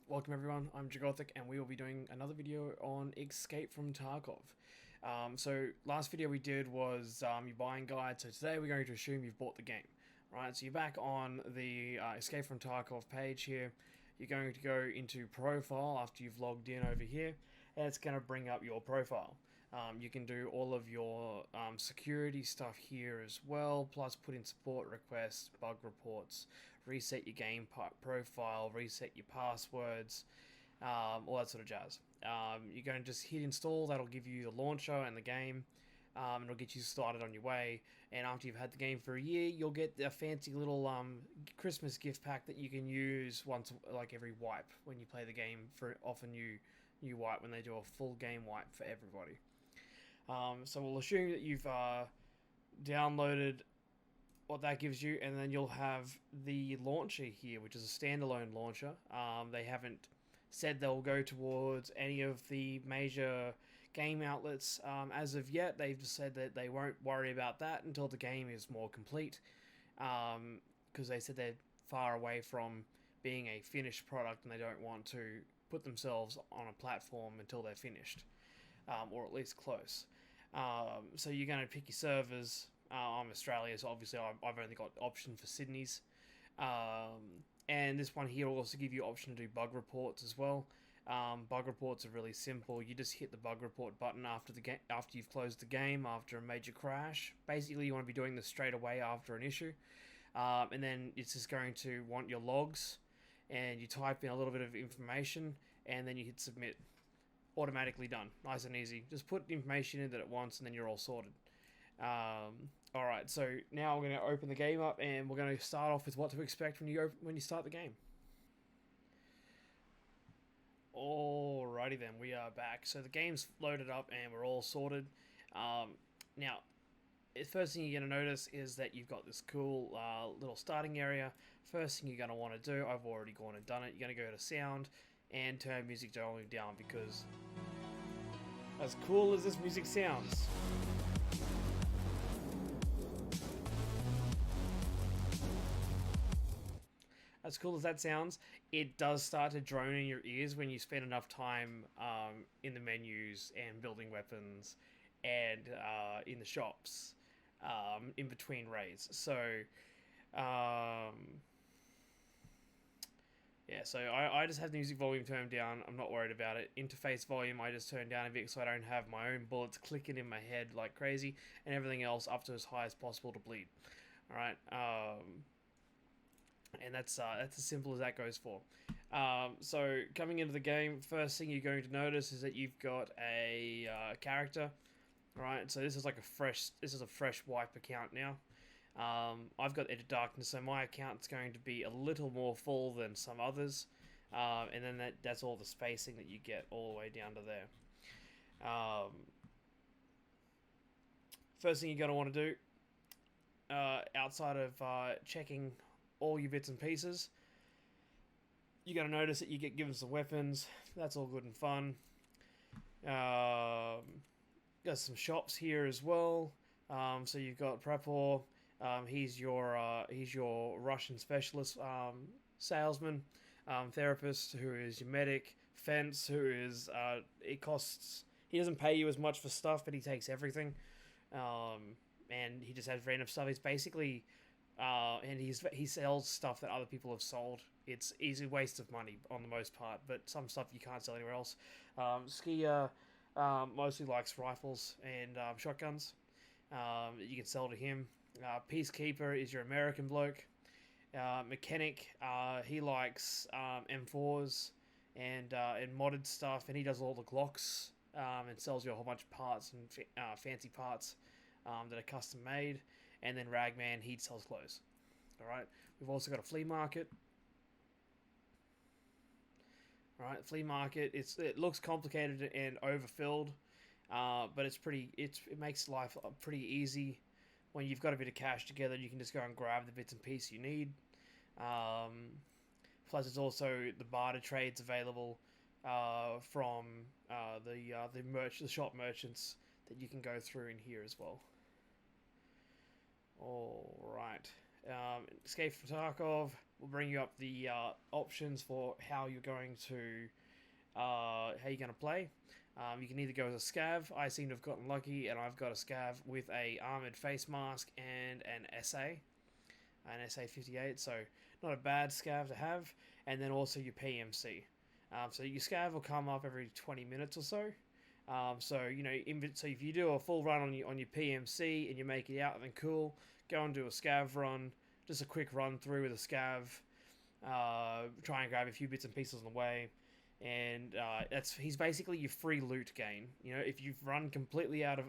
Welcome everyone, I'm Dragothic and we will be doing another video on Escape from Tarkov. So last video we did was your buying guide, so today we're going to assume you've bought the game. Right, so you're back on the Escape from Tarkov page here. You're going to go into profile after you've logged in over here, and it's going to bring up your profile. You can do all of your security stuff here as well, plus put in support requests, bug reports, reset your game profile, reset your passwords, all that sort of jazz. You're going to just hit install, that'll give you the launcher and the game. It'll get you started on your way, and after you've had the game for a year, you'll get a fancy little Christmas gift pack that you can use once, like every wipe when you play the game for off a new wipe when they do a full game wipe for everybody. So we'll assume that you've downloaded what that gives you, and then you'll have the launcher here, which is a standalone launcher. They haven't said they'll go towards any of the major game outlets as of yet. They've just said that they won't worry about that until the game is more complete, because they said they're far away from being a finished product and they don't want to put themselves on a platform until they're finished, or at least close. So you're going to pick your servers. I'm Australia, so obviously I've only got option for Sydney's. And this one here will also give you option to do bug reports as well. Bug reports are really simple. You just hit the bug report button after you've closed the game after a major crash. Basically, you want to be doing this straight away after an issue. And then it's just going to want your logs, and you type in a little bit of information, and then you hit submit. Automatically done, nice and easy. Just put the information in that it wants, and then you're all sorted. Alright, so now we're going to open the game up, and we're going to start off with what to expect when you start the game. Alrighty then, we are back. So the game's loaded up and we're all sorted. Now, the first thing you're going to notice is that you've got this cool little starting area. First thing you're going to want to do, I've already gone and done it, you're going to go to sound and turn music volume down, because as cool as this music sounds, it does start to drone in your ears when you spend enough time in the menus and building weapons and in the shops in between raids. So yeah, so I just have the music volume turned down. I'm not worried about it. Interface volume I just turned down a bit so I don't have my own bullets clicking in my head like crazy, and everything else up to as high as possible to bleed. Alright, and that's as simple as that goes for. So coming into the game, first thing you're going to notice is that you've got a character. Alright, so this is a fresh wipe account now. I've got Edge of Darkness, so my account's going to be a little more full than some others, and then that's all the spacing that you get all the way down to there. First thing you're going to want to do, outside of checking all your bits and pieces, you're going to notice that you get given some weapons. That's all good and fun. Got some shops here as well. So you've got Prepor. He's your Russian specialist salesman, therapist, who is your medic, fence, who is he doesn't pay you as much for stuff, but he takes everything, and he just has random stuff. He's basically and he sells stuff that other people have sold. It's easy waste of money on the most part, but some stuff you can't sell anywhere else. Skier mostly likes rifles and shotguns. You can sell to him. Peacekeeper is your American bloke. Mechanic, he likes M4s and modded stuff, and he does all the Glocks and sells you a whole bunch of parts and fancy parts that are custom made. And then Ragman, he sells clothes. Alright, we've also got a flea market. Alright, flea market, it looks complicated and overfilled, but it makes life pretty easy. When you've got a bit of cash together, you can just go and grab the bits and pieces you need. Plus, there's also the barter trades available from the shop merchants that you can go through in here as well. All right. Escape from Tarkov. will bring you up the options for how you're going to play. You can either go as a scav. I seem to have gotten lucky, and I've got a scav with a armored face mask and an SA 58. So not a bad scav to have. And then also your PMC. So your scav will come up every 20 minutes or so. So if you do a full run on your PMC and you make it out, then cool. Go and do a scav run, just a quick run through with a scav. Try and grab a few bits and pieces on the way, and he's basically your free loot gain. If you've run completely out of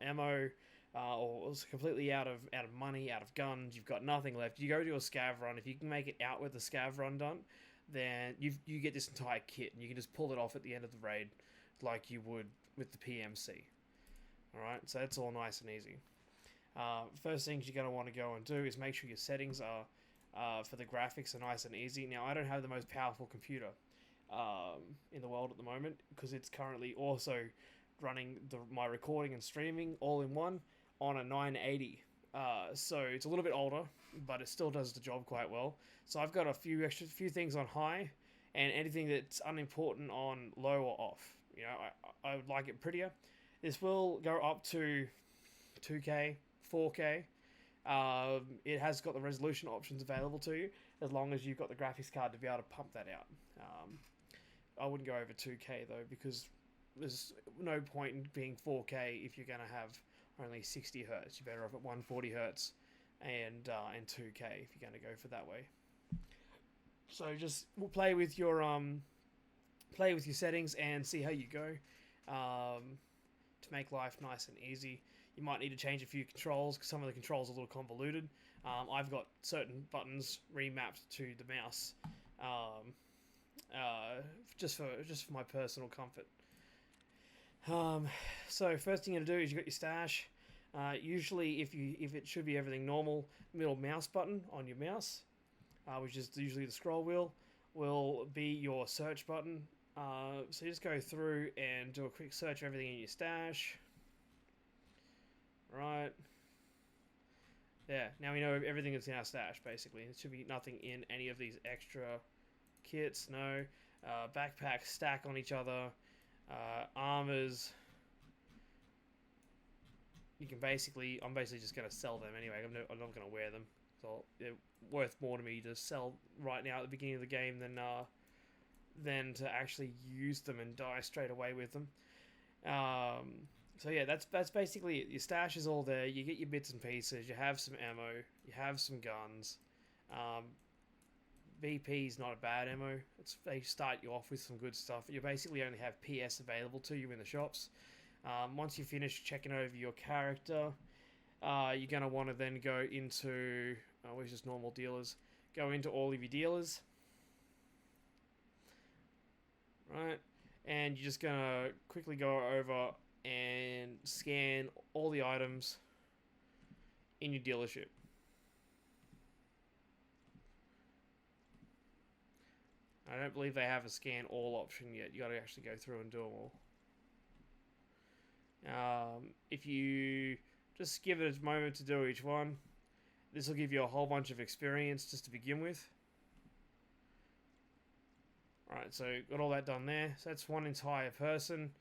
ammo, or completely out of money, out of guns, you've got nothing left. You go do a scav run. If you can make it out with the scav run done, then you get this entire kit, and you can just pull it off at the end of the raid, like you would with the PMC. Alright, so that's all nice and easy. First things you're going to want to go and do is make sure your settings are for the graphics are nice and easy. Now, I don't have the most powerful computer in the world at the moment, because it's currently also running my recording and streaming all in one on a 980. So it's a little bit older, but it still does the job quite well. So I've got a few things on high, and anything that's unimportant on low or off. I would like it prettier. This will go up to 2K, 4K. It has got the resolution options available to you, as long as you've got the graphics card to be able to pump that out. I wouldn't go over 2K though, because there's no point in being 4K if you're going to have only 60 Hertz. You're better off at 140 Hertz and 2K if you're going to go for that way. So just play with your settings and see how you go, to make life nice and easy. You might need to change a few controls, because some of the controls are a little convoluted. I've got certain buttons remapped to the mouse, just for my personal comfort. So first thing you're gonna do is you got your stash. Usually, if it should be everything normal, middle mouse button on your mouse, which is usually the scroll wheel, will be your search button. So you just go through and do a quick search of everything in your stash. Right. Yeah, now we know everything that's in our stash, basically. There should be nothing in any of these extra kits, no. Backpacks stack on each other. Armors. I'm basically just going to sell them anyway. I'm not going to wear them. So they're worth more to me to sell right now at the beginning of the game than to actually use them and die straight away with them. So yeah, that's basically it. Your stash is all there. You get your bits and pieces. You have some ammo. You have some guns. BP is not a bad ammo. They start you off with some good stuff. You basically only have PS available to you in the shops. Once you finish checking over your character, you're going to want to then go into... where's just normal dealers? Go into all of your dealers. Right? And you're just going to quickly go over and scan all the items in your dealership. I don't believe they have a scan all option yet. You got to actually go through and do them all. If you just give it a moment to do each one, this will give you a whole bunch of experience just to begin with. Alright, so got all that done there. So that's one entire person.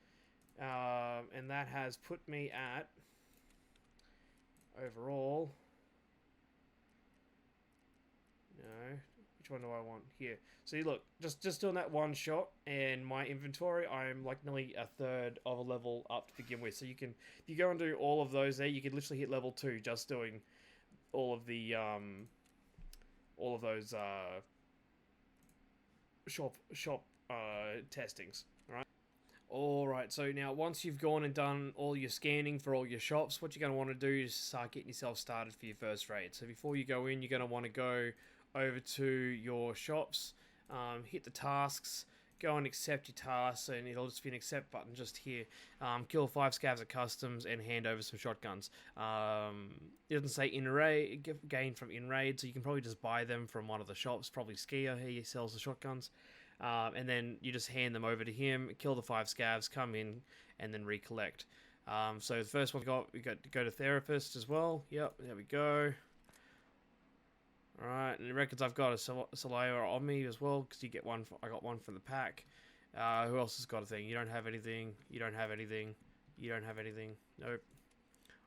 And that has put me at, overall, no, which one do I want? Here. So look, just doing that one shot, and my inventory, I'm like nearly a third of a level up to begin with. So you can, if you go and do all of those there, you can literally hit level 2 just doing all of the, all of those, shop testings. Alright, so now once you've gone and done all your scanning for all your shops, what you're going to want to do is start getting yourself started for your first raid. So before you go in, you're going to want to go over to your shops, hit the tasks, go and accept your tasks, and it'll just be an accept button just here. Kill 5 scavs at customs and hand over some shotguns. It doesn't say in raid, gain from in raid, so you can probably just buy them from one of the shops. Probably Skier here sells the shotguns. And then you just hand them over to him, kill the 5 scavs, come in, and then recollect. So the first one we got to go to therapist as well. Yep, there we go. Alright, and the records I've got a Solaya on me as well, because you get one. I got one from the pack. Who else has got a thing? You don't have anything. You don't have anything. You don't have anything. Nope.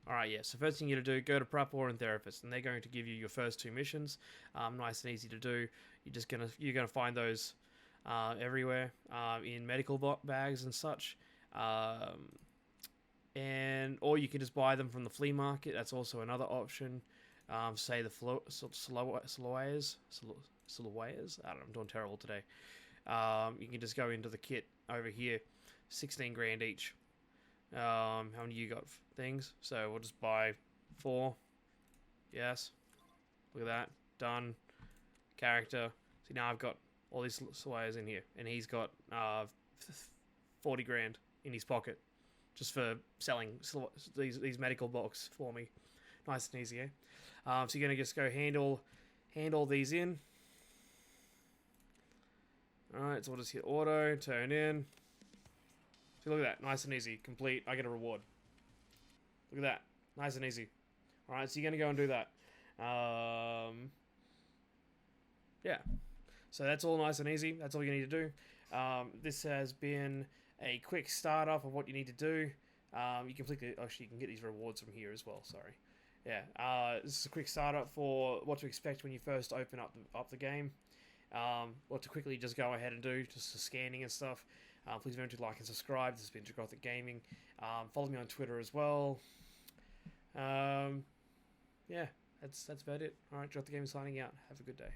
Alright, yeah, so first thing you got to do, go to Prepper and Therapist, and they're going to give you your first 2 missions. Nice and easy to do. You're gonna find those everywhere in medical bags and such. Or you can just buy them from the flea market. That's also another option. Say the Solawayas. I don't know, I'm doing terrible today. You can just go into the kit over here, 16 grand each. How many you got things? So we'll just buy 4. Yes. Look at that. Done. Character. See, now I've got all these Solawayas in here, and he's got 40 grand in his pocket just for selling these medical box for me. Nice and easy, eh? So you're gonna just go hand all these in. Alright, so we'll just hit auto, turn in. See, look at that, nice and easy, complete. I get a reward. Look at that, nice and easy. Alright, so you're gonna go and do that. Yeah. So that's all nice and easy. That's all you need to do. This has been a quick startup of what you need to do. You can actually you can get these rewards from here as well. Sorry. Yeah. This is a quick startup for what to expect when you first open up the game. What to quickly just go ahead and do, just the scanning and stuff. Please remember to like and subscribe. This has been Dragothic Gaming. Follow me on Twitter as well. Yeah, that's about it. All right, Dragothic Gaming signing out. Have a good day.